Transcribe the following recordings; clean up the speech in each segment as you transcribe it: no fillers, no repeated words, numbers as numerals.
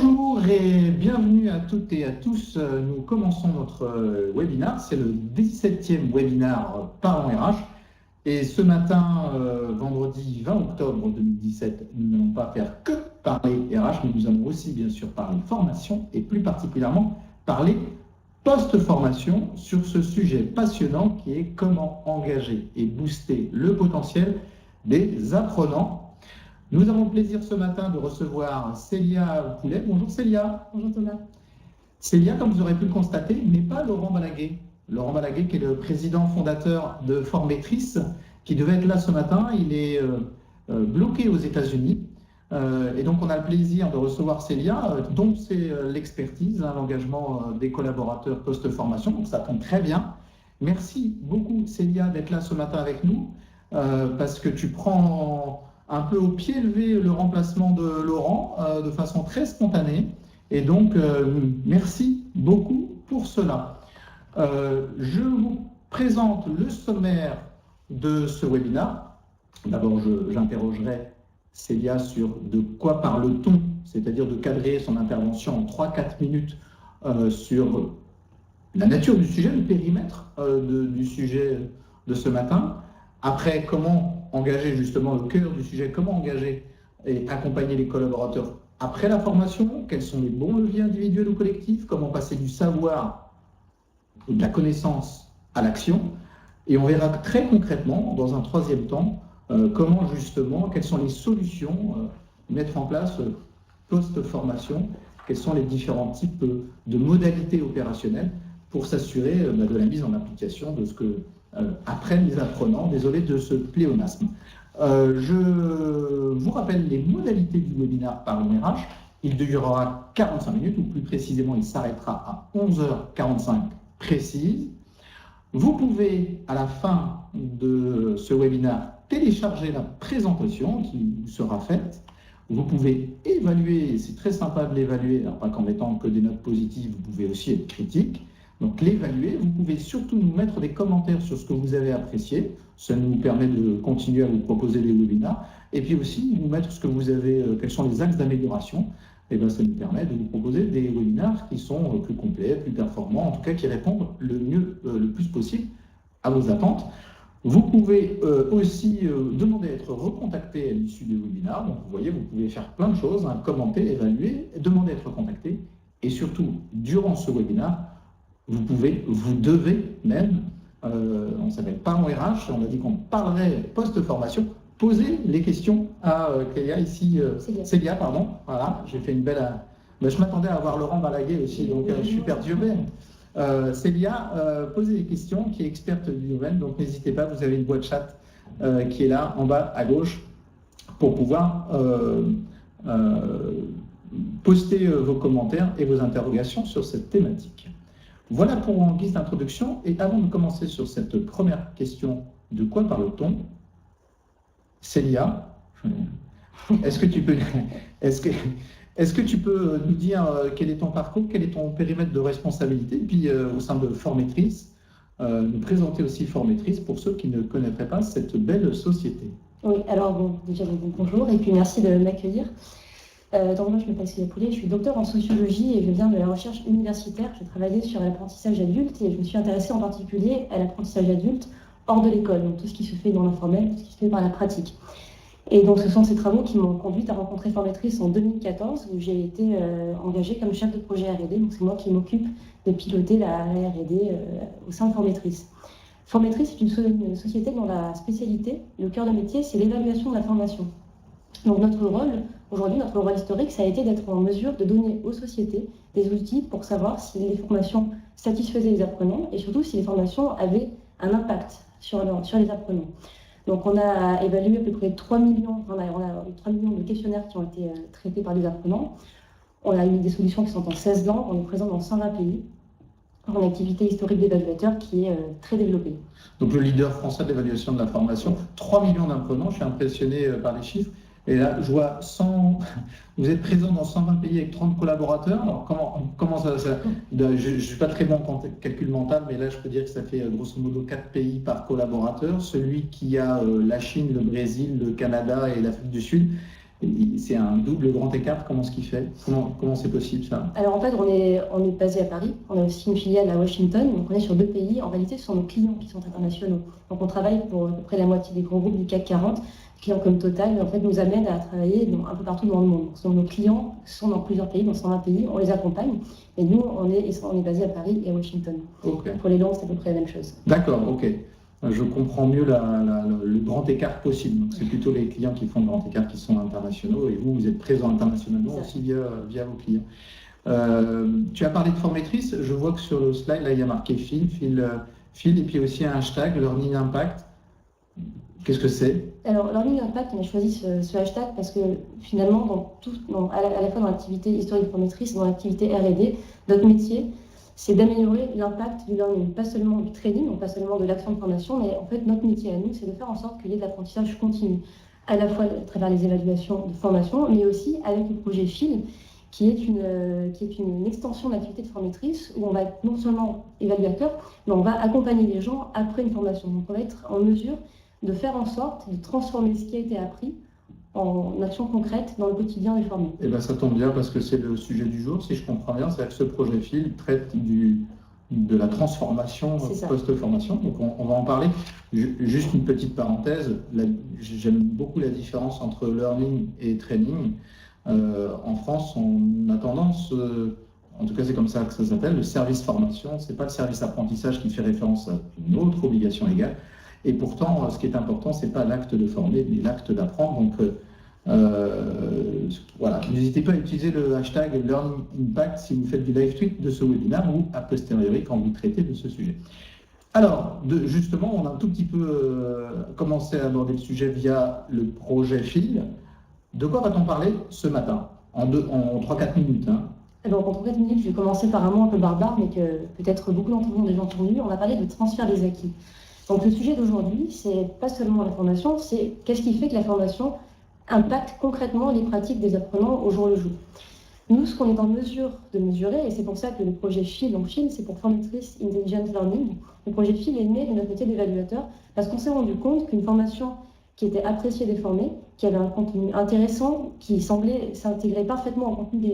Bonjour et bienvenue à toutes et à tous. Nous commençons notre webinaire. C'est le 17e webinaire Parlons RH. Et ce matin, vendredi 20 octobre 2017, nous n'allons pas faire que parler RH, mais nous allons aussi bien sûr parler formation et plus particulièrement parler post-formation sur ce sujet passionnant qui est comment engager et booster le potentiel des apprenants. Nous avons le plaisir ce matin de recevoir Célia Poulet. Bonjour Célia. Bonjour Thomas. Célia, comme vous aurez pu le constater, n'est pas Laurent Balaguet. Laurent Balaguet qui est le président fondateur de Formetrice, qui devait être là ce matin. Il est bloqué aux États-Unis. Et donc on a le plaisir de recevoir Célia, dont c'est l'expertise, l'engagement des collaborateurs post-formation. Donc ça tombe très bien. Merci beaucoup Célia d'être là ce matin avec nous, parce que tu prends un peu au pied levé le remplacement de Laurent de façon très spontanée. Et donc, merci beaucoup pour cela. Je vous présente le sommaire de ce webinaire. D'abord, j'interrogerai Célia sur de quoi parle-t-on, c'est-à-dire de cadrer son intervention en 3-4 minutes sur la nature du sujet, le périmètre du sujet de ce matin. Après, comment engager justement le cœur du sujet, comment engager et accompagner les collaborateurs après la formation, quels sont les bons leviers individuels ou collectifs, comment passer du savoir ou de la connaissance à l'action. Et on verra très concrètement, dans un troisième temps, comment justement, quelles sont les solutions mettre en place post-formation, quels sont les différents types de modalités opérationnelles pour s'assurer de la mise en application de ce que apprennent les apprenants. Désolé de ce pléonasme. Je vous rappelle les modalités du webinaire Parlons RH. Il durera 45 minutes, ou plus précisément, il s'arrêtera à 11h45 précise. Vous pouvez, à la fin de ce webinaire, télécharger la présentation qui vous sera faite. Vous pouvez évaluer, c'est très sympa de l'évaluer, alors pas qu'en mettant que des notes positives, vous pouvez aussi être critique. Donc l'évaluer, vous pouvez surtout nous mettre des commentaires sur ce que vous avez apprécié, ça nous permet de continuer à vous proposer des webinaires, et puis aussi nous mettre ce que vous avez, quels sont les axes d'amélioration, et bien ça nous permet de vous proposer des webinaires qui sont plus complets, plus performants, en tout cas qui répondent le plus possible à vos attentes. Vous pouvez aussi demander à être recontacté à l'issue des webinaires, donc vous voyez, vous pouvez faire plein de choses, commenter, évaluer, demander à être recontacté, et surtout, durant ce webinaire, vous devez même, on s'appelle Parlons RH, on a dit qu'on parlerait post-formation, poser les questions à Célia ici, Célia, pardon, voilà, j'ai fait une belle... je m'attendais à avoir Laurent Balaguet aussi, donc je suis perdu. Célia, posez des questions, qui est experte du domaine, donc n'hésitez pas, vous avez une boîte chat qui est là, en bas à gauche, pour pouvoir poster vos commentaires et vos interrogations sur cette thématique. Voilà pour en guise d'introduction. Et avant de commencer sur cette première question, de quoi parle-t-on? Célia, est-ce que tu peux nous dire quel est ton parcours, quel est ton périmètre de responsabilité, et puis au sein de Formetrice, nous présenter aussi Formetrice pour ceux qui ne connaîtraient pas cette belle société. Oui, alors bon, déjà bonjour et puis merci de m'accueillir. Donc moi je m'appelle Célia Poulet, je suis docteur en sociologie et je viens de la recherche universitaire. J'ai travaillé sur l'apprentissage adulte et je me suis intéressée en particulier à l'apprentissage adulte hors de l'école, donc tout ce qui se fait dans l'informel, tout ce qui se fait par la pratique. Et donc ce sont ces travaux qui m'ont conduite à rencontrer Formetrice en 2014 où j'ai été engagée comme chef de projet R&D, donc c'est moi qui m'occupe de piloter la R&D au sein de Formetrice. Formetrice est une société dont la spécialité, le cœur de métier, c'est l'évaluation de la formation. Donc notre rôle, aujourd'hui, notre rôle historique, ça a été d'être en mesure de donner aux sociétés des outils pour savoir si les formations satisfaisaient les apprenants et surtout si les formations avaient un impact sur les apprenants. Donc on a évalué à peu près 3 millions, on a eu 3 millions de questionnaires qui ont été traités par les apprenants. On a eu des solutions qui sont en 16 langues, on est présent dans 120 pays. Une activité historique d'évaluateur qui est très développée. Donc le leader français de l'évaluation de la formation, 3 millions d'apprenants, je suis impressionné par les chiffres. Et là, je vois vous êtes présent dans 120 pays avec 30 collaborateurs. Alors, comment ça je ne suis pas très bon en calcul mental, mais là, je peux dire que ça fait grosso modo 4 pays par collaborateur. Celui qui a la Chine, le Brésil, le Canada et l'Afrique du Sud. C'est un double grand écart, comment est-ce qu'il fait? Comment c'est possible ça? Alors en fait, on est basé à Paris, on a aussi une filiale à Washington, donc on est sur 2 pays. En réalité, ce sont nos clients qui sont internationaux. Donc on travaille pour à peu près la moitié des gros groupes du CAC 40. Clients comme Total, en fait, nous amènent à travailler un peu partout dans le monde. Donc, nos clients sont dans plusieurs pays, dans 120 pays, on les accompagne. Et nous, on est basé à Paris et à Washington. Okay. Pour les langues, c'est à peu près la même chose. D'accord, ok. Je comprends mieux le grand écart possible. Donc, c'est plutôt les clients qui font le grand écart qui sont internationaux et vous êtes présent internationalement aussi via vos clients. Tu as parlé de Formatrice. Je vois que sur le slide, là, il y a marqué fil, et puis aussi un hashtag, Learning Impact. Qu'est-ce que c'est? Alors, Learning Impact, on a choisi ce hashtag parce que finalement, à la fois dans l'activité historique de Formatrice et dans l'activité R&D, notre métier, c'est d'améliorer l'impact du learning, pas seulement du training, donc pas seulement de l'action de formation, mais en fait, notre métier à nous, c'est de faire en sorte qu'il y ait de l'apprentissage continu, à la fois à travers les évaluations de formation, mais aussi avec le projet FIL, qui est une extension de l'activité de formatrice, où on va être non seulement évaluateur, mais on va accompagner les gens après une formation. Donc, on va être en mesure de faire en sorte de transformer ce qui a été appris en action concrète dans le quotidien des formés. Eh bien, ça tombe bien parce que c'est le sujet du jour, si je comprends bien, c'est que ce projet FIL traite de la transformation post-formation, donc on va en parler. Juste une petite parenthèse, j'aime beaucoup la différence entre learning et training. En France, on a tendance, en tout cas c'est comme ça que ça s'appelle, le service formation, c'est pas le service apprentissage qui fait référence à une autre obligation légale. Et pourtant, ce qui est important, c'est pas l'acte de former, mais l'acte d'apprendre. Donc voilà, n'hésitez pas à utiliser le hashtag Learning Impact si vous faites du live tweet de ce webinaire ou a posteriori quand vous traitez de ce sujet. Alors, justement, on a un tout petit peu commencé à aborder le sujet via le projet FIL. De quoi va-t-on parler ce matin en 3-4 minutes Donc, en 3-4 minutes, je vais commencer par un mot un peu barbare, mais que peut-être beaucoup d'entre vous ont déjà entendu. On va parler de transfert des acquis. Donc, le sujet d'aujourd'hui, c'est pas seulement la formation, c'est qu'est-ce qui fait que la formation impacte concrètement les pratiques des apprenants au jour le jour. Nous, ce qu'on est en mesure de mesurer, et c'est pour ça que le projet FIL, donc FIL, c'est pour Formatrice Intelligent Learning, le projet FIL est né de notre métier d'évaluateur, parce qu'on s'est rendu compte qu'une formation qui était appréciée des formés, qui avait un contenu intéressant, qui semblait s'intégrer parfaitement au contenu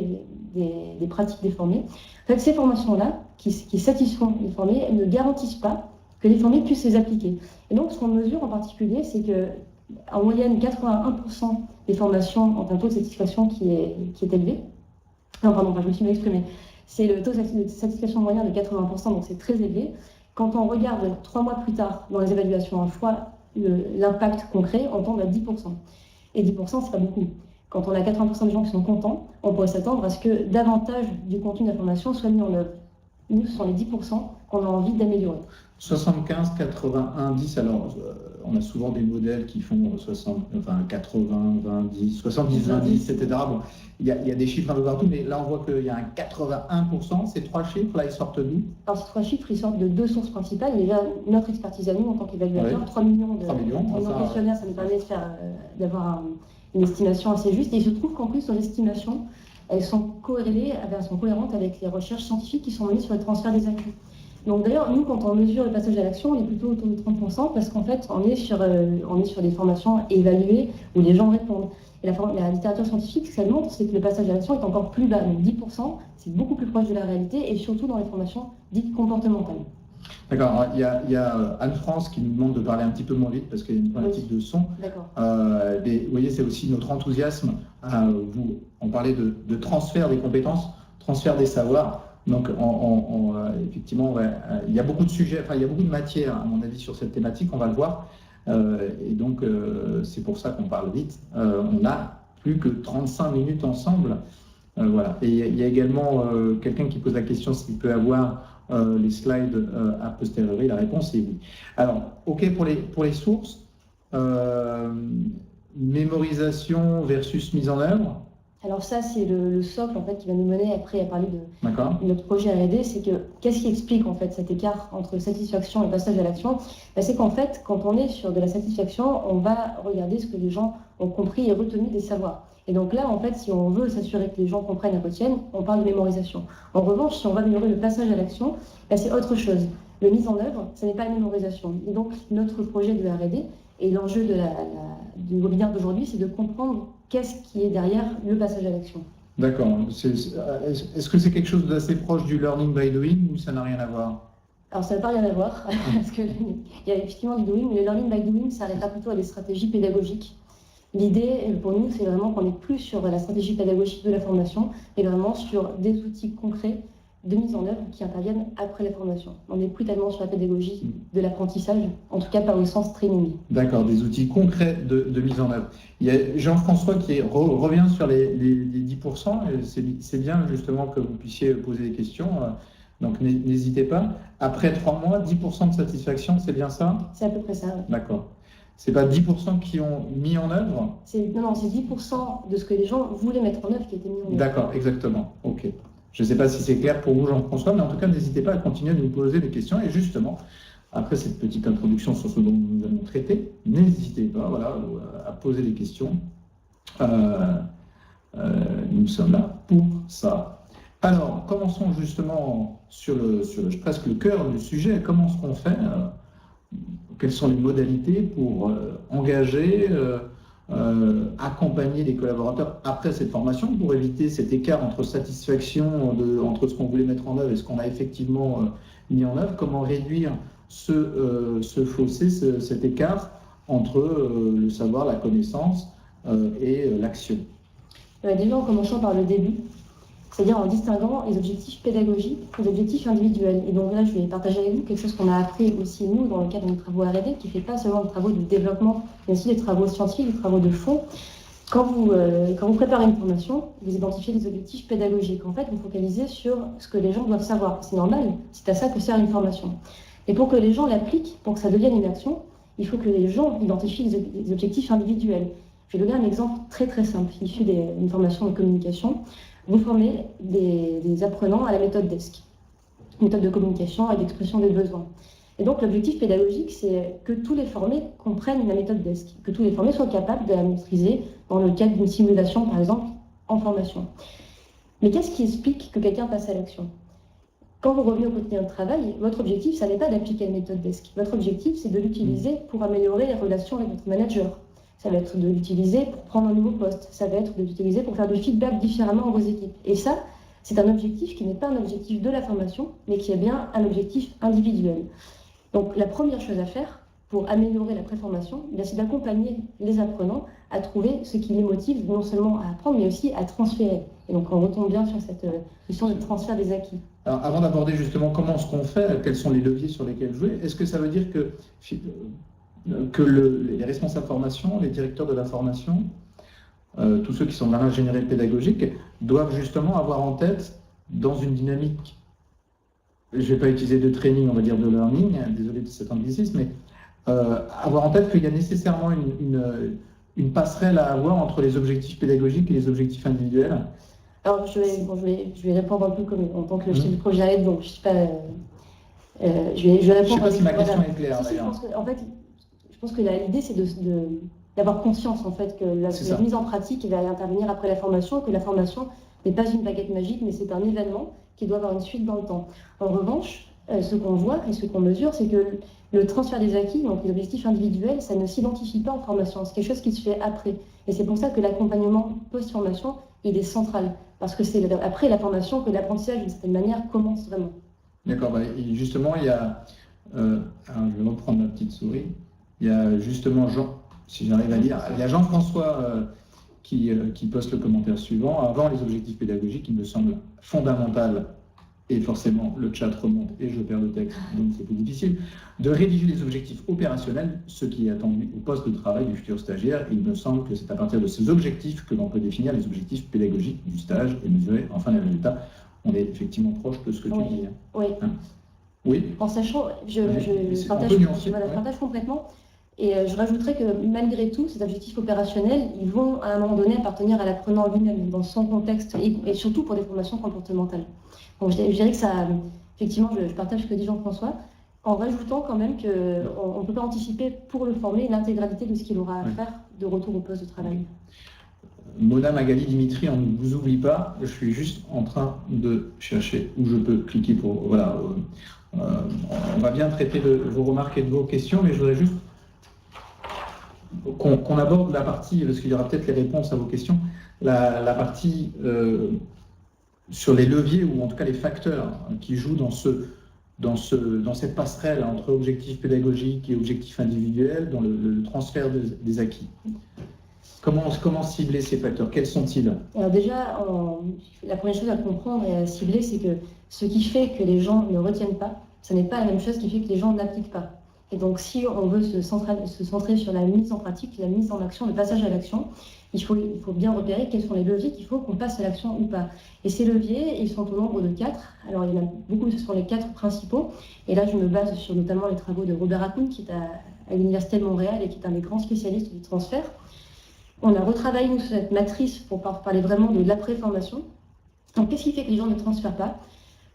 des pratiques des formés, en fait, ces formations-là, qui satisfont les formés, elles ne garantissent pas que les formés puissent les appliquer. Et donc, ce qu'on mesure en particulier, c'est que en moyenne, 81% des formations ont un taux de satisfaction qui est élevé. Non, pardon, je me suis mal exprimée. C'est le taux de satisfaction moyen de 80%, donc c'est très élevé. Quand on regarde 3 mois plus tard dans les évaluations en fois l'impact concret, on tombe à 10%. Et 10%, c'est pas beaucoup. Quand on a 80% des gens qui sont contents, on pourrait s'attendre à ce que davantage du contenu de la formation soit mis en œuvre. Nous, ce sont les 10% qu'on a envie d'améliorer. 75, 81, 10, alors on a souvent des modèles qui font 80, 20, 10, 70, 20, 10, etc. Bon, il y a des chiffres un peu partout, mais là on voit qu'il y a un 81%. Ces 3 chiffres, là, ils sortent d'où? Alors ces 3 chiffres, ils sortent de 2 sources principales. Il y a notre expertise à nous en tant qu'évaluateur, oui. 3 millions de questionnaires, ça nous permet d'avoir une estimation assez juste. Et il se trouve qu'en plus, nos estimations, elles sont cohérentes avec les recherches scientifiques qui sont menées sur le transfert des acquis. Donc d'ailleurs, nous, quand on mesure le passage à l'action, on est plutôt autour de 30% parce qu'en fait, on est sur des formations évaluées où les gens répondent. Et la littérature scientifique, ce qu'elle montre, c'est que le passage à l'action est encore plus bas. Donc 10%, c'est beaucoup plus proche de la réalité et surtout dans les formations dites comportementales. D'accord. Il y a Anne-France qui nous demande de parler un petit peu moins vite parce qu'il y a une problématique de son. D'accord. Vous voyez, c'est aussi notre enthousiasme. On parlait de transfert des compétences, transfert des savoirs. Donc, effectivement, il y a beaucoup de sujets, il y a beaucoup de matière, à mon avis, sur cette thématique, on va le voir. Et donc, c'est pour ça qu'on parle vite. On n'a plus que 35 minutes ensemble. Voilà. Et il y a également quelqu'un qui pose la question s'il peut avoir les slides a posteriori. La réponse est oui. Alors, OK pour les sources. Mémorisation versus mise en œuvre. Alors ça, c'est le socle en fait, qui va nous mener après à parler de notre projet R&D. C'est que qu'est-ce qui explique en fait cet écart entre satisfaction et passage à l'action? C'est qu'en fait, quand on est sur de la satisfaction, on va regarder ce que les gens ont compris et retenu des savoirs. Et donc là, en fait, si on veut s'assurer que les gens comprennent et retiennent, on parle de mémorisation. En revanche, si on va améliorer le passage à l'action, c'est autre chose. Le mise en œuvre, ce n'est pas la mémorisation. Et donc, notre projet de R&D Et l'enjeu du webinaire d'aujourd'hui, c'est de comprendre qu'est-ce qui est derrière le passage à l'action. D'accord. Est-ce que c'est quelque chose d'assez proche du learning by doing ou ça n'a rien à voir? Alors, ça n'a pas rien à voir, parce qu'il y a effectivement du doing, mais le learning by doing, ça arrivera plutôt à des stratégies pédagogiques. L'idée, pour nous, c'est vraiment qu'on n'est plus sur la stratégie pédagogique de la formation, mais vraiment sur des outils concrets de mise en œuvre qui interviennent après la formation. On n'est plus tellement sur la pédagogie de l'apprentissage, en tout cas pas au sens training. D'accord, des outils concrets de mise en œuvre. Il y a Jean-François qui revient sur les 10%, et c'est bien justement que vous puissiez poser des questions, donc n'hésitez pas. Après 3 mois, 10% de satisfaction, c'est bien ça? C'est à peu près ça. Ouais. D'accord. C'est pas 10% qui ont mis en œuvre? Non, c'est 10% de ce que les gens voulaient mettre en œuvre qui a été mis en œuvre. D'accord, exactement. Ok. Je ne sais pas si c'est clair pour vous, Jean-François, mais en tout cas, n'hésitez pas à continuer de nous poser des questions. Et justement, après cette petite introduction sur ce dont nous allons traiter, n'hésitez pas à poser des questions. Nous sommes là pour ça. Alors, commençons justement sur presque le cœur du sujet. Comment est-ce qu'on fait? Quelles sont les modalités pour engager, accompagner les collaborateurs après cette formation pour éviter cet écart entre satisfaction entre ce qu'on voulait mettre en œuvre et ce qu'on a effectivement mis en œuvre? Comment réduire ce fossé, cet écart entre le savoir, la connaissance et l'action? Déjà en commençant par le début, c'est-à-dire en distinguant les objectifs pédagogiques et les objectifs individuels. Et donc là, je vais partager avec vous quelque chose qu'on a appris aussi, nous, dans le cadre de nos travaux R&D, qui ne fait pas seulement des travaux de développement, mais aussi des travaux scientifiques, des travaux de fond. Quand vous préparez une formation, vous identifiez des objectifs pédagogiques. En fait, vous focalisez sur ce que les gens doivent savoir. C'est normal, c'est à ça que sert une formation. Et pour que les gens l'appliquent, pour que ça devienne une action, il faut que les gens identifient les objectifs individuels. Je vais donner un exemple très très simple, issu d'une formation de communication. Vous formez des apprenants à la méthode DESC, méthode de communication et d'expression des besoins. Et donc l'objectif pédagogique, c'est que tous les formés comprennent la méthode DESC, que tous les formés soient capables de la maîtriser dans le cadre d'une simulation, par exemple, en formation. Mais qu'est-ce qui explique que quelqu'un passe à l'action? Quand vous revenez au quotidien de travail, votre objectif, ça n'est pas d'appliquer la méthode DESC. Votre objectif, c'est de l'utiliser pour améliorer les relations avec votre manager. Ça va être de l'utiliser pour prendre un nouveau poste. Ça va être de l'utiliser pour faire du feedback différemment à vos équipes. Et ça, c'est un objectif qui n'est pas un objectif de la formation, mais qui est bien un objectif individuel. Donc la première chose à faire pour améliorer la préformation, c'est d'accompagner les apprenants à trouver ce qui les motive non seulement à apprendre, mais aussi à transférer. Et donc on retombe bien sur cette question de transfert des acquis. Alors, avant d'aborder justement comment ce qu'on fait, quels sont les leviers sur lesquels jouer, est-ce que ça veut dire que les responsables formation, les directeurs de la formation, tous ceux qui sont dans l'ingénierie pédagogique, doivent justement avoir en tête, dans une dynamique, je ne vais pas utiliser de training, on va dire de learning, désolé de cet anglicisme, mais avoir en tête qu'il y a nécessairement une passerelle à avoir entre les objectifs pédagogiques et les objectifs individuels? Alors, je vais répondre un peu en tant que chef de projet, donc je ne sais pas... je vais répondre. Je ne sais pas si ma question est claire, d'ailleurs. Je pense que l'idée, c'est d'avoir conscience en fait, que la mise en pratique va intervenir après la formation, que la formation n'est pas une baguette magique, mais c'est un événement qui doit avoir une suite dans le temps. En revanche, ce qu'on voit et ce qu'on mesure, c'est que le transfert des acquis, donc les objectifs individuels, ça ne s'identifie pas en formation. C'est quelque chose qui se fait après. Et c'est pour ça que l'accompagnement post-formation, il est central. Parce que c'est après la formation que l'apprentissage, d'une certaine manière, commence vraiment. D'accord. Justement, il y a... alors, je vais reprendre ma petite souris. Il y a justement si j'arrive à lire, il y a Jean-François qui poste le commentaire suivant. Avant les objectifs pédagogiques, il me semble fondamental, et forcément le chat remonte et je perds le texte, donc c'est plus difficile, de rédiger les objectifs opérationnels, ce qui est attendu au poste de travail du futur stagiaire. Il me semble que c'est à partir de ces objectifs que l'on peut définir les objectifs pédagogiques du stage et mesurer enfin les résultats. On est effectivement proche de ce que tu dis. Oui. Hein? Oui. En sachant, je partage complètement. Et je rajouterais que malgré tout, ces objectifs opérationnels, ils vont à un moment donné appartenir à l'apprenant lui-même, dans son contexte, et surtout pour des formations comportementales. Donc je dirais que ça, effectivement, je partage ce que dit Jean-François, en rajoutant quand même qu'on ne peut pas anticiper pour le former l'intégralité de ce qu'il aura à faire de retour au poste de travail. Mona, Magali, Dimitri, on ne vous oublie pas, je suis juste en train de chercher où je peux cliquer pour... Voilà, on va bien traiter de vos remarques et de vos questions, mais je voudrais juste qu'on aborde la partie, parce qu'il y aura peut-être les réponses à vos questions, la partie sur les leviers, ou en tout cas les facteurs qui jouent dans cette passerelle entre objectifs pédagogiques et objectifs individuels, dans le transfert des acquis. Comment cibler ces facteurs? Quels sont-ils? Alors déjà, la première chose à comprendre et à cibler, c'est que ce qui fait que les gens ne retiennent pas, ce n'est pas la même chose qui fait que les gens n'appliquent pas. Et donc, si on veut se centrer sur la mise en pratique, la mise en action, le passage à l'action, il faut bien repérer quels sont les leviers qu'il faut qu'on passe à l'action ou pas. Et ces leviers, ils sont au nombre de 4. Alors, il y en a beaucoup, ce sont les 4 principaux. Et là, je me base sur notamment les travaux de Robert Hakoun, qui est à l'Université de Montréal et qui est un des grands spécialistes du transfert. On a retravaillé nous, cette matrice pour parler vraiment de l'après-formation. Donc, qu'est-ce qui fait que les gens ne transfèrent pas?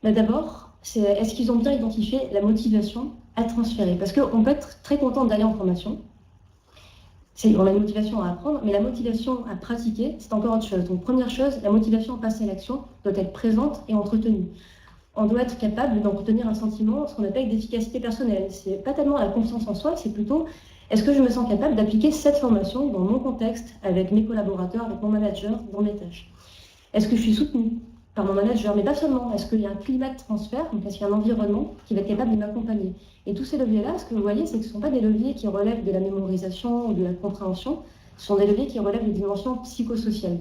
D'abord, est-ce qu'ils ont bien identifié la motivation à transférer? Parce qu'on peut être très content d'aller en formation. On a une motivation à apprendre, mais la motivation à pratiquer, c'est encore autre chose. Donc, première chose, la motivation à passer à l'action doit être présente et entretenue. On doit être capable d'entretenir un sentiment, ce qu'on appelle d'efficacité personnelle. C'est pas tellement la confiance en soi, c'est plutôt est-ce que je me sens capable d'appliquer cette formation dans mon contexte, avec mes collaborateurs, avec mon manager, dans mes tâches? Est-ce que je suis soutenue par mon manager? Mais pas seulement. Est-ce qu'il y a un climat de transfert? Donc, est-ce qu'il y a un environnement qui va être capable de m'accompagner? Et tous ces leviers-là, ce que vous voyez, c'est que ce ne sont pas des leviers qui relèvent de la mémorisation ou de la compréhension, ce sont des leviers qui relèvent des dimensions psychosociales.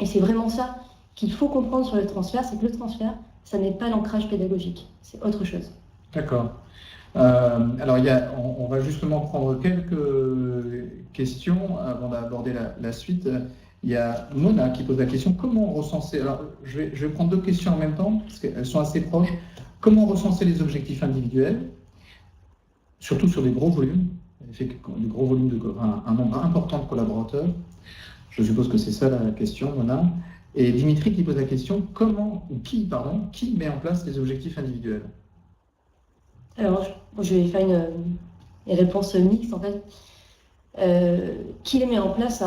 Et c'est vraiment ça qu'il faut comprendre sur le transfert, c'est que le transfert, ça n'est pas l'ancrage pédagogique, c'est autre chose. D'accord. Alors, on va justement prendre quelques questions avant d'aborder la suite. Il y a Mona qui pose la question, comment recenser... Alors, je vais prendre 2 questions en même temps, parce qu'elles sont assez proches. Comment recenser les objectifs individuels, surtout sur des gros volumes, des gros volumes un nombre important de collaborateurs? Je suppose que c'est ça la question, Mona. Et Dimitri qui pose la question, qui met en place les objectifs individuels? Alors, je vais faire une réponse mixte, en fait. Qui les met en place?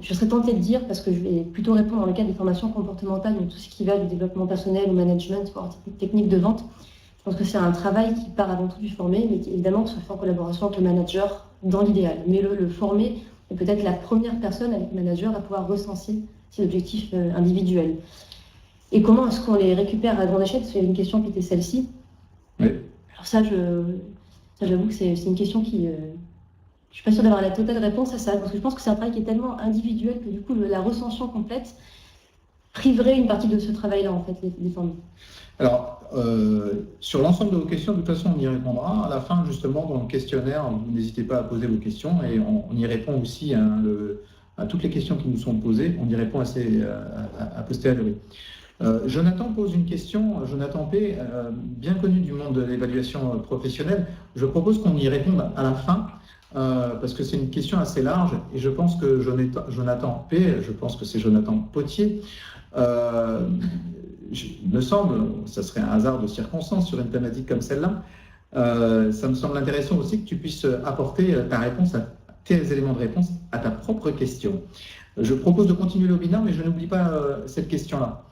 Je serais tentée de dire, parce que je vais plutôt répondre dans le cadre des formations comportementales, donc tout ce qui va du développement personnel au management, technique de vente. Je pense que c'est un travail qui part avant tout du formé, mais évidemment que ce soit fait en collaboration avec le manager dans l'idéal. Mais le formé est peut-être la première personne avec le manager à pouvoir recenser ces objectifs individuels. Et comment est-ce qu'on les récupère à grande échelle? C'est une question qui était celle-ci. Oui. Alors ça, j'avoue que c'est une question qui... je ne suis pas sûre d'avoir la totale réponse à ça, parce que je pense que c'est un travail qui est tellement individuel que du coup, la recension complète priverait une partie de ce travail-là, en fait, les formés. Alors, sur l'ensemble de vos questions, de toute façon, on y répondra. À la fin, justement, dans le questionnaire, vous n'hésitez pas à poser vos questions et on y répond aussi à toutes les questions qui nous sont posées. On y répond assez a posteriori. Jonathan pose une question, Jonathan P, bien connu du monde de l'évaluation professionnelle. Je propose qu'on y réponde à la fin, parce que c'est une question assez large, et je pense que Jonathan P, je pense que c'est Jonathan Potier, il me semble, ça serait un hasard de circonstance sur une thématique comme celle-là, ça me semble intéressant aussi que tu puisses apporter ta réponse, tes éléments de réponse à ta propre question. Je propose de continuer le webinaire, mais je n'oublie pas cette question-là.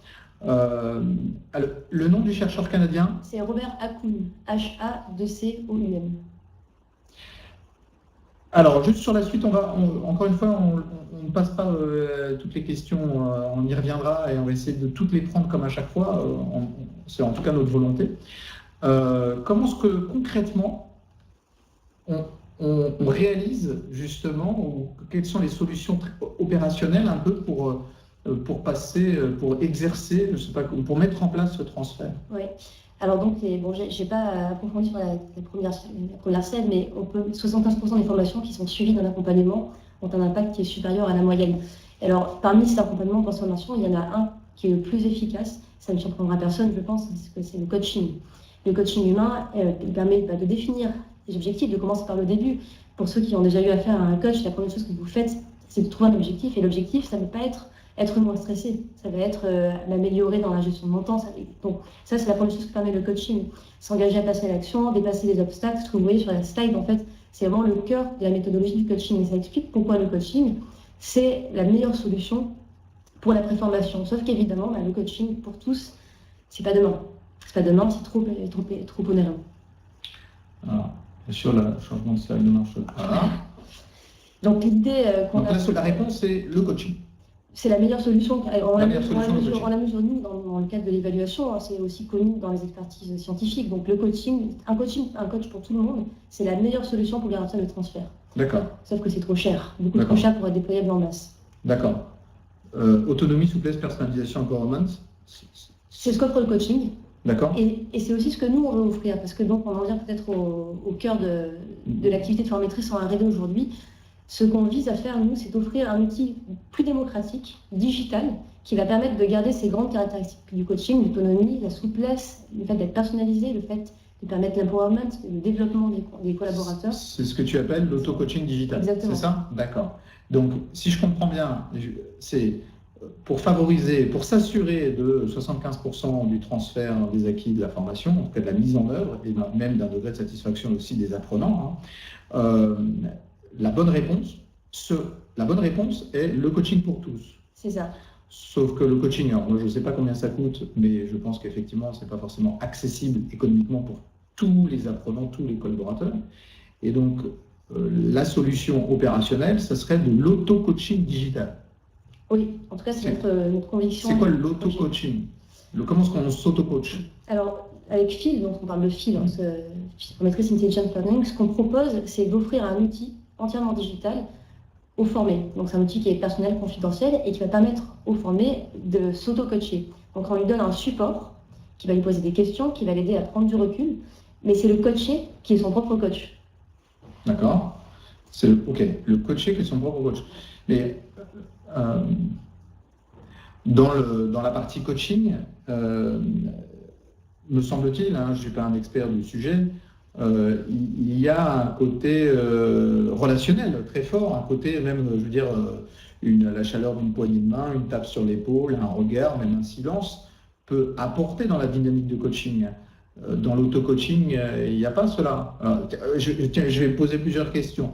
Le nom du chercheur canadien? C'est Robert Hakoun, H-A-2-C-O-U-N. Alors, juste sur la suite, encore une fois, on ne passe pas toutes les questions, on y reviendra et on va essayer de toutes les prendre comme à chaque fois, c'est en tout cas notre volonté. Comment est-ce que concrètement on réalise justement, ou quelles sont les solutions opérationnelles un peu pour passer, pour exercer, je sais pas, pour mettre en place ce transfert? Oui. Alors donc, j'ai pas approfondi sur la première slide, mais 75% des formations qui sont suivies dans l'accompagnement ont un impact qui est supérieur à la moyenne. Alors, parmi ces accompagnements de transformation, il y en a un qui est le plus efficace, ça ne surprendra personne, je pense, parce que c'est le coaching. Le coaching humain permet de définir des objectifs, de commencer par le début. Pour ceux qui ont déjà eu affaire à un coach, la première chose que vous faites, c'est de trouver un objectif, et l'objectif, ça ne va pas être moins stressé, ça va être m'améliorer dans la gestion de mon temps. Donc ça, c'est la première chose que permet le coaching. S'engager à passer à l'action, dépasser les obstacles. Ce que vous voyez sur la slide, en fait, c'est vraiment le cœur de la méthodologie du coaching. Et ça explique pourquoi le coaching, c'est la meilleure solution pour la préformation. Sauf qu'évidemment, le coaching, pour tous, c'est pas demain. C'est pas demain, c'est trop onéreux. Alors, bien sûr, le changement de slide ne marche pas. Donc l'idée qu'on Donc a... là, la réponse, c'est le coaching. C'est la meilleure solution. La meilleure solution, le coaching. On la mesure, nous, dans le cadre de l'évaluation, hein, c'est aussi connu dans les expertises scientifiques. Donc le coaching, un coach pour tout le monde, c'est la meilleure solution pour garantir le transfert. D'accord. Sauf que c'est trop cher, beaucoup trop cher pour être déployable en masse. D'accord. Autonomie, souplesse, personnalisation, empowerment. C'est ce qu'offre le coaching. D'accord. Et c'est aussi ce que nous, on veut offrir, parce que donc on en vient peut-être au cœur de l'activité de formatrice en R&D aujourd'hui. Ce qu'on vise à faire, nous, c'est d'offrir un outil plus démocratique, digital, qui va permettre de garder ces grandes caractéristiques du coaching, l'autonomie, la souplesse, le fait d'être personnalisé, le fait de permettre l'empowerment, le développement des collaborateurs. C'est ce que tu appelles l'auto-coaching digital. Exactement. C'est ça? D'accord. Donc, si je comprends bien, c'est pour favoriser, pour s'assurer de 75% du transfert des acquis de la formation, en tout cas de la mise en œuvre, et même d'un degré de satisfaction aussi des apprenants, la bonne réponse est le coaching pour tous. C'est ça. Sauf que le coaching, alors moi je ne sais pas combien ça coûte, mais je pense qu'effectivement, ce n'est pas forcément accessible économiquement pour tous les apprenants, tous les collaborateurs. Et donc, la solution opérationnelle, ce serait de l'auto-coaching digital. Oui, en tout cas, c'est notre conviction. C'est quoi l'auto-coaching? Comment est-ce qu'on s'auto-coach? Alors, avec Phil, donc on parle de Phil, Formatrice Intelligent Learning, ce qu'on propose, c'est d'offrir un outil entièrement digital aux formés. Donc c'est un outil qui est personnel, confidentiel et qui va permettre aux formés de s'auto-coacher. Donc on lui donne un support qui va lui poser des questions, qui va l'aider à prendre du recul, mais c'est le coaché qui est son propre coach. D'accord. C'est le coaché qui est son propre coach. Mais dans la partie coaching, me semble-t-il, je ne suis pas un expert du sujet, il y a un côté relationnel très fort, un côté même, je veux dire, la chaleur d'une poignée de main, une tape sur l'épaule, un regard, même un silence, peut apporter dans la dynamique de coaching. Dans l'auto-coaching, il n'y a pas cela. Alors, je vais poser plusieurs questions.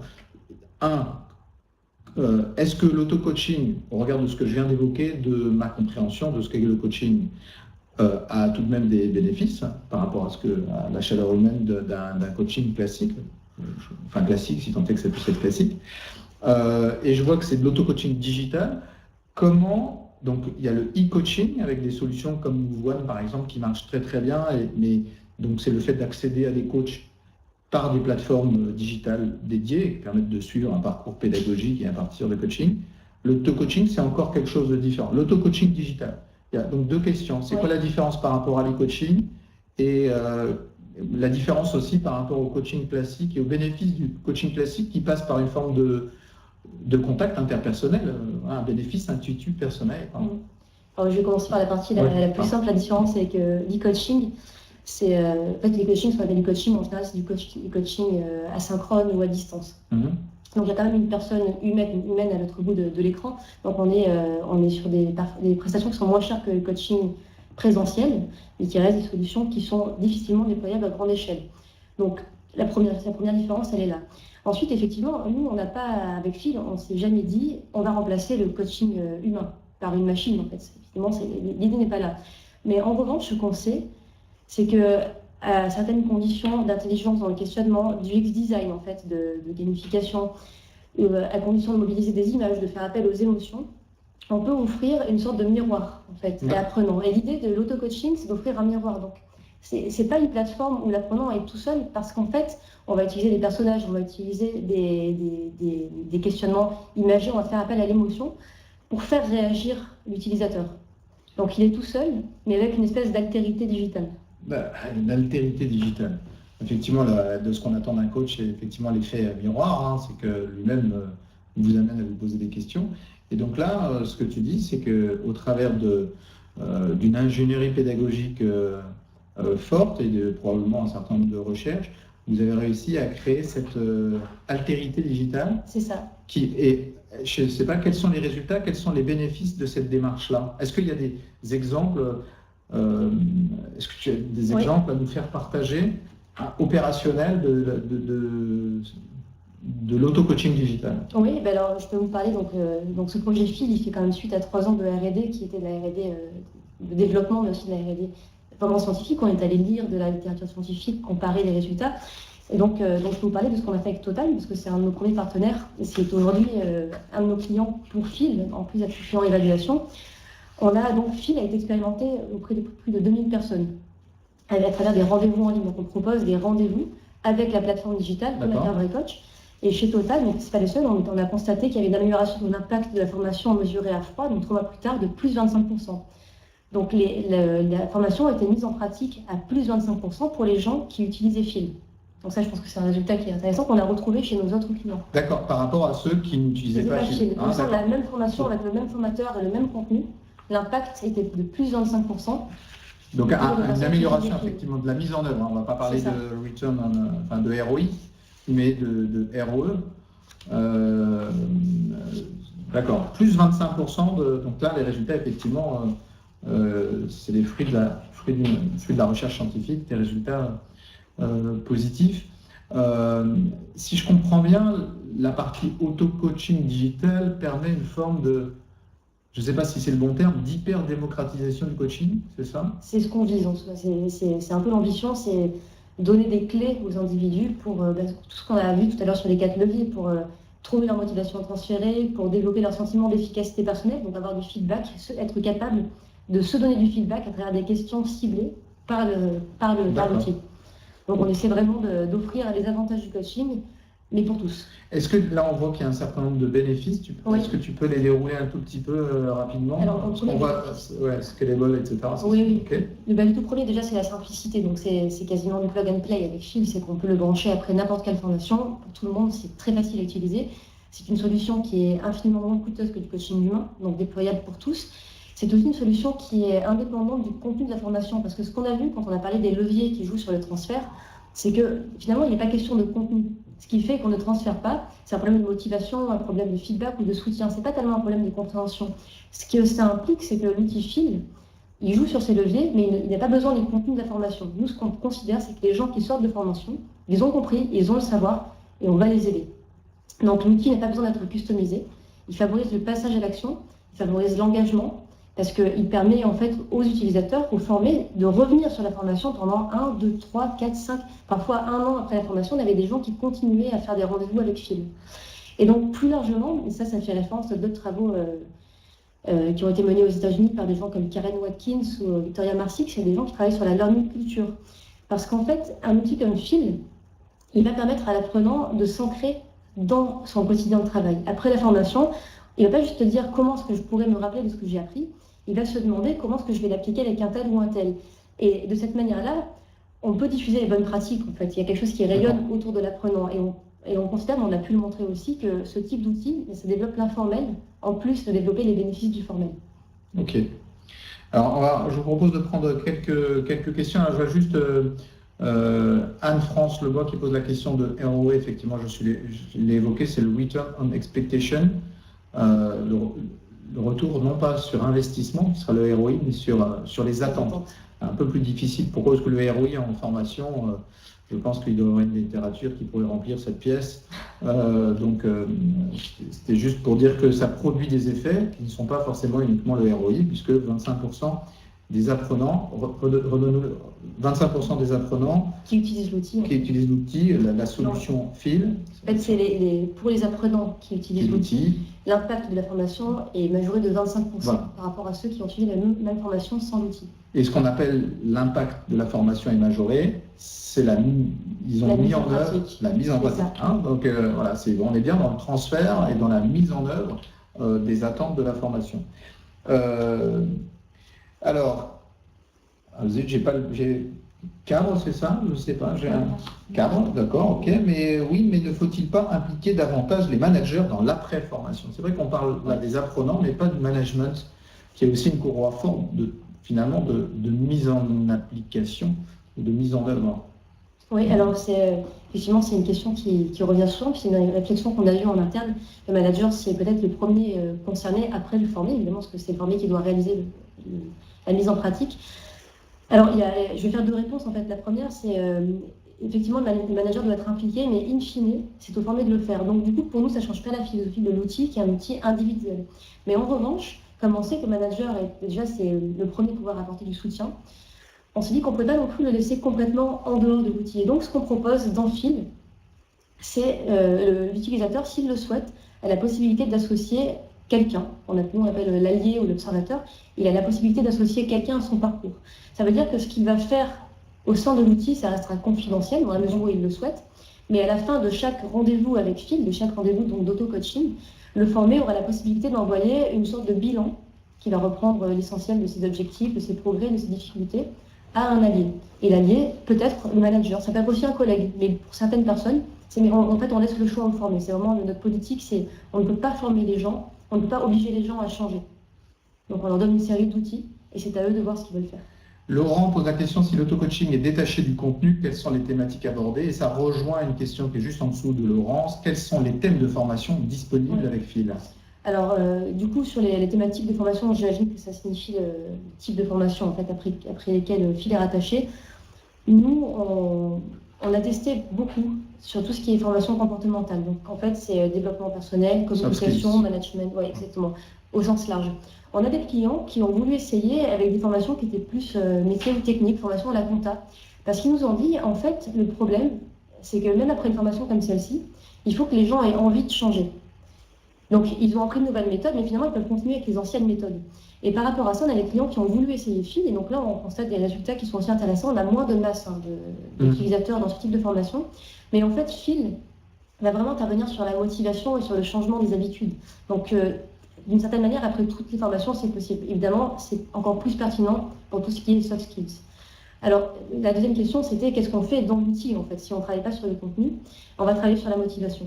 Est-ce que l'auto-coaching, au regard de ce que je viens d'évoquer, de ma compréhension de ce qu'est le coaching, a tout de même des bénéfices par rapport à la chaleur humaine d'un coaching classique, enfin classique si tant est que ça puisse être classique, et je vois que c'est de l'auto-coaching digital. Donc il y a le e-coaching avec des solutions comme One par exemple qui marchent très très bien, mais donc c'est le fait d'accéder à des coachs par des plateformes digitales dédiées qui permettent de suivre un parcours pédagogique et un parcours de coaching. L'auto-coaching, c'est encore quelque chose de différent. L'auto-coaching digital. Il y a donc deux questions. C'est quoi la différence par rapport à l'e-coaching et la différence aussi par rapport au coaching classique et aux bénéfices du coaching classique qui passe par une forme de contact interpersonnel, un bénéfice intuitif personnel. Alors, je vais commencer par la partie la plus simple. La différence, c'est que l'e-coaching, c'est en fait l'e-coaching, ce qu'on appelle l'e-coaching, en général, c'est du coaching asynchrone ou à distance. Donc il y a quand même une personne humaine à l'autre bout de l'écran. Donc on est sur des prestations qui sont moins chères que le coaching présentiel, mais qui restent des solutions qui sont difficilement déployables à grande échelle. Donc la première différence, elle est là. Ensuite, effectivement, nous, on n'a pas, avec Phil, on ne s'est jamais dit on va remplacer le coaching humain par une machine, en fait. Effectivement, l'idée n'est pas là. Mais en revanche, ce qu'on sait, c'est que à certaines conditions d'intelligence dans le questionnement, du X-design en fait, de gamification, à condition de mobiliser des images, de faire appel aux émotions, on peut offrir une sorte de miroir en fait, à l'apprenant. Et l'idée de l'auto-coaching, c'est d'offrir un miroir. Donc, c'est pas une plateforme où l'apprenant est tout seul, parce qu'en fait, on va utiliser des personnages, on va utiliser des questionnements imagés, on va faire appel à l'émotion pour faire réagir l'utilisateur. Donc, il est tout seul, mais avec une espèce d'altérité digitale. Une altérité digitale. Effectivement, de ce qu'on attend d'un coach, c'est effectivement l'effet miroir, c'est que lui-même vous amène à vous poser des questions. Et donc là, ce que tu dis, c'est qu'au travers d'une ingénierie pédagogique forte et probablement un certain nombre de recherches, vous avez réussi à créer cette altérité digitale. C'est ça. Je ne sais pas quels sont les résultats, quels sont les bénéfices de cette démarche-là. Est-ce qu'il y a des exemples est-ce que tu as des exemples à nous faire partager opérationnels de l'auto-coaching digital? Oui, alors je peux vous parler. Donc ce projet Phil, il fait quand même suite à 3 ans de R&D qui était de la R&D de développement, mais aussi de la R&D vraiment scientifique. On est allé lire de la littérature scientifique, comparer les résultats. Et donc, je peux vous parler de ce qu'on a fait avec Total, parce que c'est un de nos premiers partenaires, et c'est aujourd'hui un de nos clients pour Phil, en plus d'être client évaluation. Phil a été expérimenté auprès de plus de 2000 personnes, à travers des rendez-vous en ligne. Donc, on propose des rendez-vous avec la plateforme digitale, comme un vrai coach. Et chez Total, donc c'est pas le seul, on a constaté qu'il y avait une amélioration de l'impact de la formation mesurée à froid, donc 3 mois plus tard, de plus 25%. Donc, la formation a été mise en pratique à plus 25% pour les gens qui utilisaient Phil. Donc ça, je pense que c'est un résultat qui est intéressant qu'on a retrouvé chez nos autres clients. D'accord, par rapport à ceux qui n'utilisaient pas Phil. Donc ça, la même formation avec le même formateur et le même contenu, l'impact était de plus 25%. Donc une amélioration effectivement de la mise en œuvre. On ne va pas parler de return de ROI, mais de ROE. D'accord, plus 25%. Donc là, les résultats, effectivement, c'est les fruits de la recherche scientifique, des résultats positifs. Si je comprends bien, la partie auto-coaching digital permet une forme de, je ne sais pas si c'est le bon terme, d'hyper-démocratisation du coaching, c'est ça? C'est ce qu'on vise, c'est un peu l'ambition, c'est donner des clés aux individus pour tout ce qu'on a vu tout à l'heure sur les 4 leviers, pour trouver leur motivation transférée, pour développer leur sentiment d'efficacité personnelle, donc avoir du feedback, être capable de se donner du feedback à travers des questions ciblées par l'outil. Donc on essaie vraiment d'offrir les avantages du coaching, mais pour tous. Est-ce que là on voit qu'il y a un certain nombre de bénéfices, est-ce que tu peux les dérouler un tout petit peu rapidement? Alors, on voit scalable, etc. Oui. Okay. Le tout premier déjà c'est la simplicité, donc c'est quasiment du plug and play avec Phil, c'est qu'on peut le brancher après n'importe quelle formation, pour tout le monde c'est très facile à utiliser. C'est une solution qui est infiniment moins coûteuse que du coaching humain, donc déployable pour tous. C'est aussi une solution qui est indépendante du contenu de la formation, parce que ce qu'on a vu quand on a parlé des leviers qui jouent sur le transfert, c'est que finalement, il n'est pas question de contenu. Ce qui fait qu'on ne transfère pas, c'est un problème de motivation, un problème de feedback ou de soutien. Ce n'est pas tellement un problème de compréhension. Ce que ça implique, c'est que l'outil Phil, il joue sur ces leviers, mais il n'a pas besoin du contenu de la formation. Nous, ce qu'on considère, c'est que les gens qui sortent de formation, ils ont compris, ils ont le savoir, et on va les aider. Donc l'outil n'a pas besoin d'être customisé. Il favorise le passage à l'action, il favorise l'engagement, parce qu'il permet en fait aux utilisateurs, aux formés, de revenir sur la formation pendant 1, 2, 3, 4, 5, parfois 1 an après la formation, on avait des gens qui continuaient à faire des rendez-vous avec Phil. Et donc plus largement, et ça fait référence à d'autres travaux qui ont été menés aux États-Unis par des gens comme Karen Watkins ou Victoria Marsick, c'est des gens qui travaillent sur la learning culture. Parce qu'en fait, un outil comme Phil, il va permettre à l'apprenant de s'ancrer dans son quotidien de travail. Après la formation, il ne va pas juste te dire comment est-ce que je pourrais me rappeler de ce que j'ai appris, il va se demander comment est-ce que je vais l'appliquer avec un tel ou un tel. Et de cette manière-là, on peut diffuser les bonnes pratiques, en fait. Il y a quelque chose qui rayonne autour de l'apprenant. Et on considère, mais on a pu le montrer aussi, que ce type d'outil, ça développe l'informel, en plus de développer les bénéfices du formel. Ok. Alors, je vous propose de prendre quelques questions. Alors, je vois juste Anne-France Lebois qui pose la question de ROE. Effectivement, je l'ai évoqué, c'est le Return on Expectation. Le retour non pas sur investissement, qui sera le ROI, mais sur les attentes. Un peu plus difficile. Pourquoi? Parce que le ROI en formation, je pense qu'il doit y avoir une littérature qui pourrait remplir cette pièce. C'était juste pour dire que ça produit des effets qui ne sont pas forcément uniquement le ROI, puisque 25% des apprenants, 25% des apprenants qui utilisent l'outil, la solution Phil. En fait, c'est pour les apprenants qui utilisent l'outil, l'impact de la formation est majoré de 25% par rapport à ceux qui ont suivi la même formation sans l'outil. Et ce qu'on appelle l'impact de la formation est majoré, c'est ils ont mis en œuvre la mise en pratique. Donc voilà, on est bien dans le transfert et dans la mise en œuvre des attentes de la formation. Alors, j'ai cadre, c'est ça? Je ne sais pas, j'ai un cadre, d'accord, ok, mais ne faut-il pas impliquer davantage les managers dans l'après-formation? C'est vrai qu'on parle là des apprenants, mais pas du management, qui est aussi une courroie forte de mise en application, de mise en œuvre. Oui, alors effectivement, c'est une question qui revient souvent, puis c'est une réflexion qu'on a eue en interne. Le manager, c'est peut-être le premier concerné après le formé, évidemment, parce que c'est le formé qui doit réaliser la mise en pratique. Alors, je vais faire 2 réponses en fait. La première, c'est effectivement le manager doit être impliqué, mais in fine, c'est au formé de le faire. Donc du coup, pour nous, ça ne change pas la philosophie de l'outil, qui est un outil individuel. Mais en revanche, comme on sait que le manager, c'est le premier à pouvoir apporter du soutien, on s'est dit qu'on ne pouvait pas non plus le laisser complètement en dehors de l'outil. Et donc, ce qu'on propose dans Fil, c'est l'utilisateur, s'il le souhaite, a la possibilité d'associer quelqu'un, nous on appelle l'allié ou l'observateur, il a la possibilité d'associer quelqu'un à son parcours. Ça veut dire que ce qu'il va faire au sein de l'outil, ça restera confidentiel, dans la mesure où il le souhaite, mais à la fin de chaque rendez-vous avec Fil, de chaque rendez-vous d'auto-coaching, le formé aura la possibilité d'envoyer une sorte de bilan qui va reprendre l'essentiel de ses objectifs, de ses progrès, de ses difficultés, à un allié. Et l'allié peut être le manager, ça peut être aussi un collègue, mais pour certaines personnes, en fait, on laisse le choix au formé. C'est vraiment notre politique, c'est on ne peut pas former les gens, on ne peut pas obliger les gens à changer. Donc on leur donne une série d'outils et c'est à eux de voir ce qu'ils veulent faire. Laurent pose la question si l'auto-coaching est détaché du contenu, quelles sont les thématiques abordées? Et ça rejoint une question qui est juste en dessous de Laurence. Quels sont les thèmes de formation disponibles avec Fil? Alors, du coup, sur les thématiques de formation, j'imagine que ça signifie le type de formation en fait, après lesquelles Fil est rattaché. Nous, on a testé beaucoup sur tout ce qui est formation comportementale. Donc, en fait, c'est développement personnel, communication, management, oui, exactement, au sens large. On a des clients qui ont voulu essayer avec des formations qui étaient plus métiers ou techniques, formation à la compta. Parce qu'ils nous ont dit, en fait, le problème, c'est que même après une formation comme celle-ci, il faut que les gens aient envie de changer. Donc, ils ont appris de nouvelles méthodes, mais finalement, ils peuvent continuer avec les anciennes méthodes. Et par rapport à ça, on a des clients qui ont voulu essayer Fil, et donc là, on constate des résultats qui sont aussi intéressants. On a moins de masse d'utilisateurs dans ce type de formation. Mais en fait, Fil va vraiment intervenir sur la motivation et sur le changement des habitudes. Donc, d'une certaine manière, après toutes les formations, c'est possible. Évidemment, c'est encore plus pertinent pour tout ce qui est soft skills. Alors, la deuxième question, c'était qu'est-ce qu'on fait dans l'outil, en fait, si on ne travaille pas sur le contenu? On va travailler sur la motivation.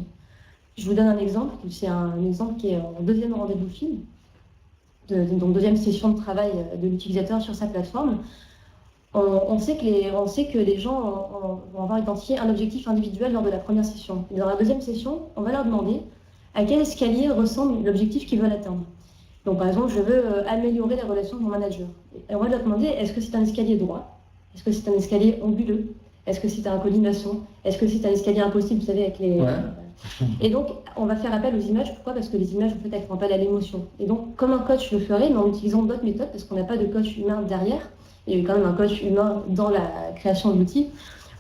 Je vous donne un exemple, c'est un exemple qui est en deuxième rendez-vous Fil, donc deuxième session de travail de l'utilisateur sur sa plateforme. On sait que les gens vont avoir identifié un objectif individuel lors de la première session. Et dans la deuxième session, on va leur demander à quel escalier ressemble l'objectif qu'ils veulent atteindre. Donc par exemple, je veux améliorer la relation de mon manager. Et on va leur demander, est-ce que c'est un escalier droit? Est-ce que c'est un escalier anguleux? Est-ce que c'est un colimaçon? Est-ce que c'est un escalier impossible, vous savez, avec les... Ouais. Et donc, on va faire appel aux images. Pourquoi? Parce que les images, en fait, elles font appel à l'émotion. Et donc, comme un coach le ferait, mais en utilisant d'autres méthodes, parce qu'on n'a pas de coach humain derrière, il y a quand même un coach humain dans la création de l'outil,